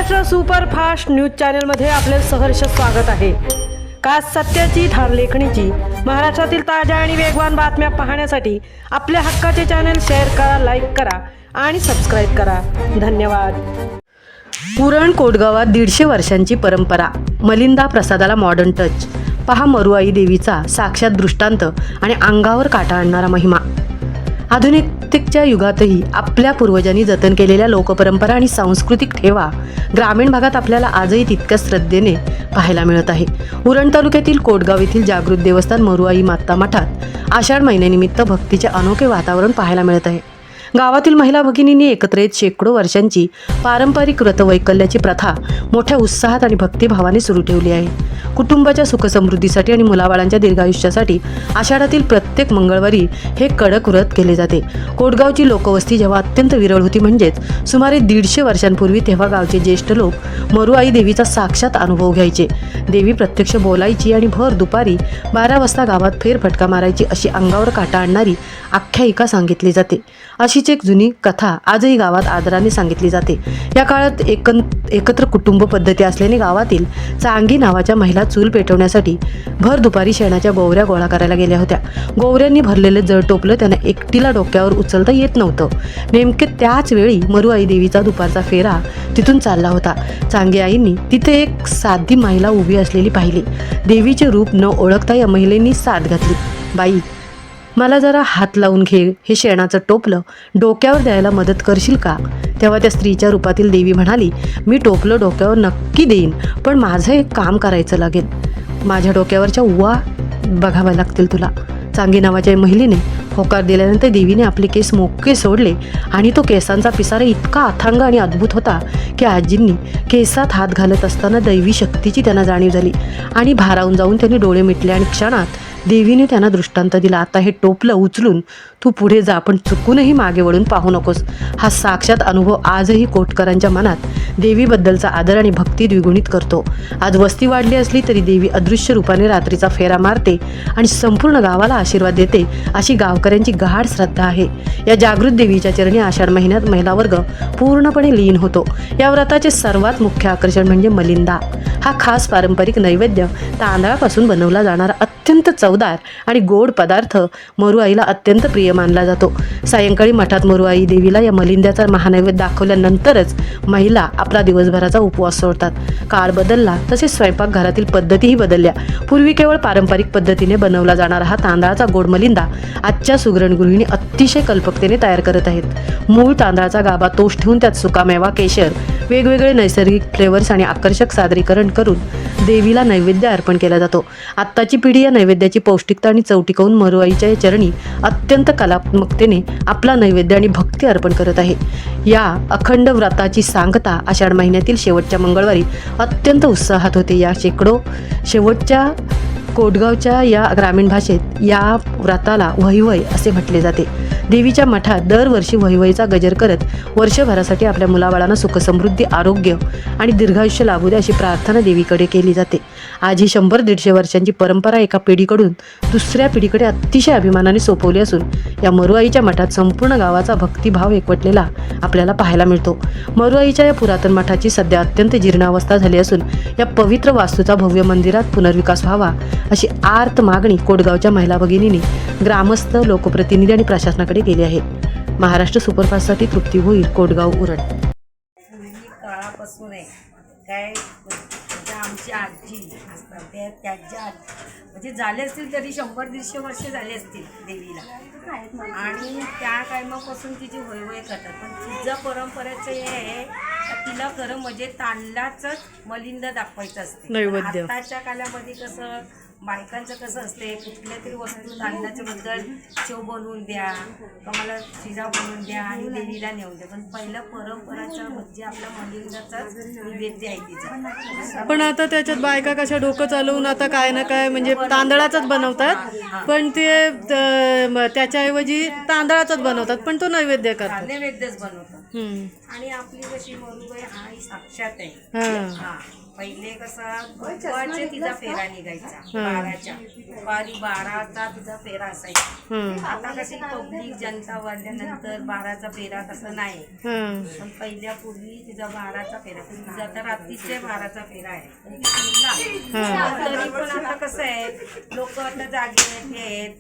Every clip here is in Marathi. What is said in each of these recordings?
महाराष्ट्र सुपरफास्ट न्यूज चॅनलमध्ये आपले सहर्ष स्वागत आहे। खास सत्याची ठार लेखणीची महाराष्ट्रातील ताज्या आणि वेगवान बातम्या पाहण्यासाठी आपल्या हक्काचे चॅनल शेअर करा, लाईक करा आणि सबस्क्राईब करा। धन्यवाद। उरण कोटगावात 150 वर्षांची परंपरा, मलिंदा प्रसादाला मॉडर्न टच। पहा मरुआई देवीचा साक्षात दृष्टांत आणि अंगावर काटा आणणारा महिमा। आधुनिकतेच्या युगातही आपल्या पूर्वजांनी जतन केलेल्या लोकपरंपरा आणि सांस्कृतिक ठेवा ग्रामीण भागात आपल्याला आजही तितक्याच श्रद्धेने पाहायला मिळत आहे। उरण तालुक्यातील कोटगाव येथील जागृत देवस्थान मरुआई माता मठात आषाढ महिन्यानिमित्त भक्तीचे अनोखे वातावरण पाहायला मिळत आहे। गावातील महिला भगिनींनी एकत्र येत शेकडो वर्षांची पारंपरिक व्रतवैकल्याची प्रथा मोठ्या उत्साहात आणि भक्तिभावाने सुरू ठेवली आहे। कुटुंबाच्या सुखसमृद्धीसाठी आणि मुलाबाळांच्या दीर्घायुष्यासाठी आषाढातील प्रत्येक मंगळवारी हे कडक व्रत केले जाते। कोटगावची लोकवस्ती जेव्हा अत्यंत विरळ होती, म्हणजेच सुमारे 150 वर्षांपूर्वी, तेव्हा गावचे ज्येष्ठ लोक मरुआई देवीचा साक्षात अनुभव घ्यायचे। देवी प्रत्यक्ष बोलायची आणि भर दुपारी 12 वाजता गावात फेरफटका मारायची, अशी अंगावर काटा आणणारी आख्यायिका सांगितली जाते। अशीच एक जुनी कथा आजही गावात आदराने सांगितली जाते। या काळात एकत्र कुटुंब पद्धती असल्याने गावातील चांगी नावाच्या महिला चूल पेटवण्यासाठी भर दुपारी शेणाच्या गोवऱ्या गोळा करायला गेल्या होत्या। गोवऱ्यांनी भरलेले जड टोपलं त्यांना एकटीला डोक्यावर उचलता येत नव्हतं। नेमके त्याच वेळी मरुआई देवीचा दुपारचा फेरा तिथून चालला होता। चांगी आईंनी तिथे एक साधी महिला उभी असलेली पाहिली। देवीचे रूप न ओळखता या महिलेनी साद घातली, "बाई, मला जरा हात लावून घे, हे शेणाचं टोपलं डोक्यावर द्यायला मदत करशील का?" तेव्हा त्या स्त्रीच्या रूपातील देवी म्हणाली, "मी टोपलं डोक्यावर नक्की देईन, पण माझं एक काम करायचं लागेल। माझ्या डोक्यावरच्या उवा बघाव्या लागतील तुला." चांगी नावाच्या महिलेने होकार दिल्यानंतर देवीने आपले केस मोकळे सोडले आणि तो केसांचा पिसारा इतका अथांग आणि अद्भुत होता की आजींनी केसात हात घालत असताना दैवी शक्तीची त्यांना जाणीव झाली आणि भारावून जाऊन त्यांनी डोळे मिटले आणि क्षणात देवीने त्यांना दृष्टांत दिला, "आता हे टोपलं उचलून तू पुढे जा, पण चुकूनही मागे वळून पाहू नकोस." हा साक्षात अनुभव आजही कोटकरांच्या मनात देवीबद्दलचा आदर आणि भक्ती द्विगुणित करतो। आज वस्ती वाढली असली तरी देवी अदृश्य रूपाने रात्रीचा फेरा मारते आणि संपूर्ण गावाला आशीर्वाद देते, अशी गावकऱ्यांची गाढ श्रद्धा आहे। या जागृत देवीच्या चरणी आषाढ महिन्यात महिला वर्ग पूर्णपणे लीन होतो। या व्रताचे सर्वात मुख्य आकर्षण म्हणजे मलिंदा। हा खास पारंपरिक नैवेद्य तांदळापासून बनवला जाणारा अत्यंत चवदार आणि गोड पदार्थ मरुआईला अत्यंत प्रिय मानला जातो। सायंकाळी मठात मरुआई देवीला या मलिंद्याचा महानैवेद्य दाखवल्यानंतरच महिला आपला दिवसभराचा उपवास सोडतात। काळ बदलला तसे स्वयंपाक घरातील पद्धतीही बदलल्या। पूर्वी केवळ पारंपरिक पद्धतीने बनवला जाणारा हा तांदळाचा गोड मलिंदा आजच्या सुगरण गृहिणी अतिशय कल्पकतेने तयार करत आहेत। मूळ तांदळाचा गाभा तोष ठेवून त्यात सुकामेवा, केशर, वेगवेगळे नैसर्गिक फ्लेवर्स आणि आकर्षक सादरीकरण करून देवीला नैवेद्य अर्पण केला जातो। आत्ताची पिढी या नैवेद्याची पौष्टिकता आणि चव टिकवून मरुआईच्या चरणी अत्यंत कलात्मकतेने आपला नैवेद्य आणि भक्ती अर्पण करत आहे। या अखंड व्रताची सांगता आषाढ महिन्यातील शेवटच्या मंगळवारी अत्यंत उत्साहात होते। या शेवटच्या कोटगावच्या या ग्रामीण भाषेत या व्रताला वहिवय असे म्हटले जाते। देवीच्या मठात दरवर्षी वहिवईचा गजर करत वर्षभरासाठी आपल्या मुलाबाळांना सुखसमृद्धी, आरोग्य आणि दीर्घायुष्य लाभू दे अशी प्रार्थना देवीकडे केली जाते। आज ही 100-150 वर्षांची परंपरा एका पिढीकडून दुसऱ्या पिढीकडे अतिशय अभिमानाने सोपवली असून या मरुआईच्या मठात संपूर्ण गावाचा भक्तिभाव एकवटलेला आपल्याला पाहायला मिळतो। मरुआईच्या या पुरातन मठाची सध्या अत्यंत जीर्णावस्था झाली असून या पवित्र वास्तूचा भव्य मंदिरात पुनर्विकास व्हावा अशी आर्त मागणी कोटगावच्या महिला भगिनींनी ग्रामस्थ, लोकप्रतिनिधी आणि प्रशासनाकडे केली आहे। महाराष्ट्र सुपरफास्टसाठी तृप्ती भोईर, कोटगाव, उरण। काळापासून आहे काय आमची आजी त्याच्या म्हणजे झाले असतील तरी 100-150 वर्ष झाले असतील देवीला, आणि त्या टायमापासून तिची होय करतात। पण तिच्या परंपरेचं हे आहे तिला खरं म्हणजे तांदळाचंच मलिंद दाखवायचं असते नैवेद्य। आताच्या काळामध्ये कसं बायकांचं कसं असते, कुठल्या तरी वस्तू तांदळाच्या बद्दल शेव बनवून द्या, मला शिरा बनवून द्या आणि देवीला नेऊन द्या, पण पहिलं परंपराचा म्हणजे आपला मलिंदाचाच नैवेद्य आहे तिचा। पण आता त्याच्यात बायका कशा डोकं चालवून आता काय ना काय म्हणजे तांदळाचाच बनवतात, पण ते त्याच्याऐवजी तांदळाचाच बनवतात, पण तो नैवेद्य करतात, नैवेद्यच बनवतात। आणि आपली कशी मरुबाई हा ही साक्षात आहे. हा. हा पहिले कसा दुपारचे तिचा फेरा निघायचा 12च्या दुपारी 12चा तिचा फेरा असायचा. आता कशी पब्लिक जनता वाढल्यानंतर 12चा फेरा तसं नाही, पण पहिल्या पूर्वी तिचा 12चा फेरा, तिचा आता रात्रीचे 12चा फेरा आहे. पण ती फिरला. तरी पण आता कसं आहे, लोक आता जागे आहेत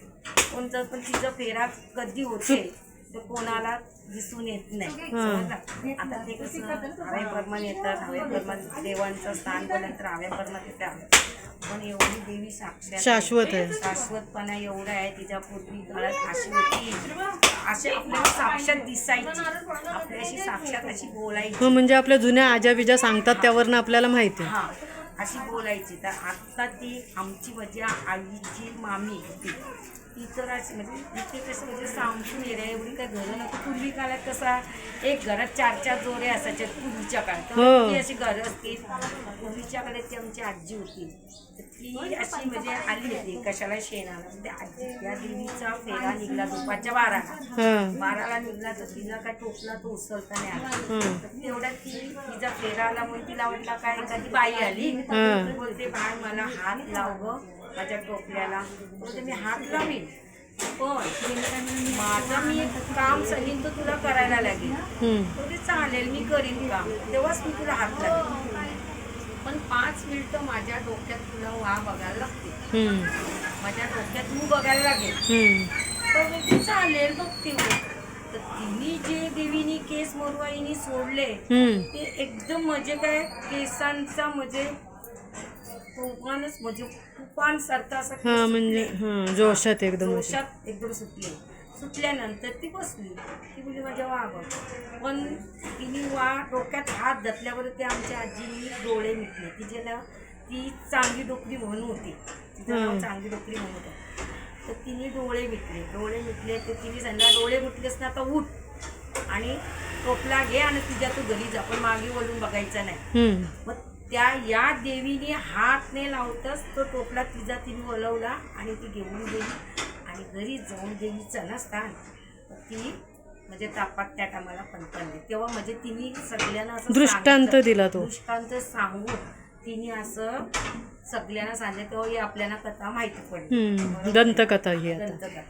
कोणतं, पण तिचा फेरा कधी होते ते कोणाला दिसून येत नाही. समजलं? आता ते कसं हव्याप्रमाण येतात, हव्याप्रमाण देवांचं स्थान बोलल्यानंतर हव्याप्रमाण येतात. पण एवढी देवी साक्षात शाश्वत आहे. शाश्वतपणा एवढा आहे. तिच्या पूर्वी काळात अशी होती, अशी आपल्याला साक्षात दिसायची, आपल्याशी साक्षात अशी बोलायची. म्हणजे आपल्या जुन्या आजा बिजा सांगतात त्यावरनं आपल्याला माहिती आहे. हा अशी बोलायची. तर आता ती आमची माझ्या आईची मामी होती ती तर अशी म्हणजे इथे कसं म्हणजे सामसून एरिया एवढी काय घरं नव्हती. पूर्वी काळात कसा एक घरात 4-4 जोरे असायच्या पूर्वीच्या काळात, तर ती अशी घरं असते. पूर्वीच्या काळात ती आमची आजी होती, तर ती अशी म्हणजे आली होती कशाला शेणाला. म्हणजे आजी त्या देवीचा फेरा निघाला दुपारच्या 12ला निघाला, तर तिला काय टोपला तो उचलता नाही आला. तर तेवढ्यात तिचा फेरा आला म्हणून तिला वाटला काय एखादी बाई आली, बोलते बाळ मला हात लाव ग माझ्या टोपल्याला. बोलते मी हात लावीन, पण माझं मी एक काम सांगेन तर तुला करायला लागेल. बोलते चालेल मी करीन काम, तेव्हाच मी तुला हात लावेन, पण 5 मिनिटं माझ्या डोक्यात तुला बघायला लागते, माझ्या डोक्यात तू बघायला लागेल. तर बोलते चालेल बघते. तर तिने जे देवीनी केस मरुबाईनी सोडले ते एकदम म्हणजे काय केसांचा म्हणजे तुफानच, म्हणजे तुफान सारखा असं म्हणजे जोशात एकदम सुटले. सुटल्यानंतर ती बसली, ती बोलली माझ्या बघ. पण तिने डोक्यात हात घातल्यावर ते आमच्या आजीनी डोळे मिटले. तिच्याला ती चांगली डोकरी म्हणून होती, तिचं नाव चांगली डोकरी म्हणून होतं. तर तिने डोळे मिटले तर तिने सांगितलं डोळे मिटलेस ना तर उठ आणि टोपला घे आणि तुझ्या तू घरी जा, पण मागे वळून बघायचा नाही. मग या देवीने हात नाही लावतच तो टोपला तिने वळवला आणि ती घेऊन गेली. आणि घरी जाऊन देवीचं नसतान ती म्हणजे तापात त्या टायमाला पणपणली. तेव्हा म्हणजे तिने सगळ्यांना असं दृष्टांत दिला, तो दृष्टांत सांगून तिने असं सगळ्यांना सांगितलं. तेव्हा ही आपल्याला कथा माहिती पडली, दंतकथा ही. दंतकथा.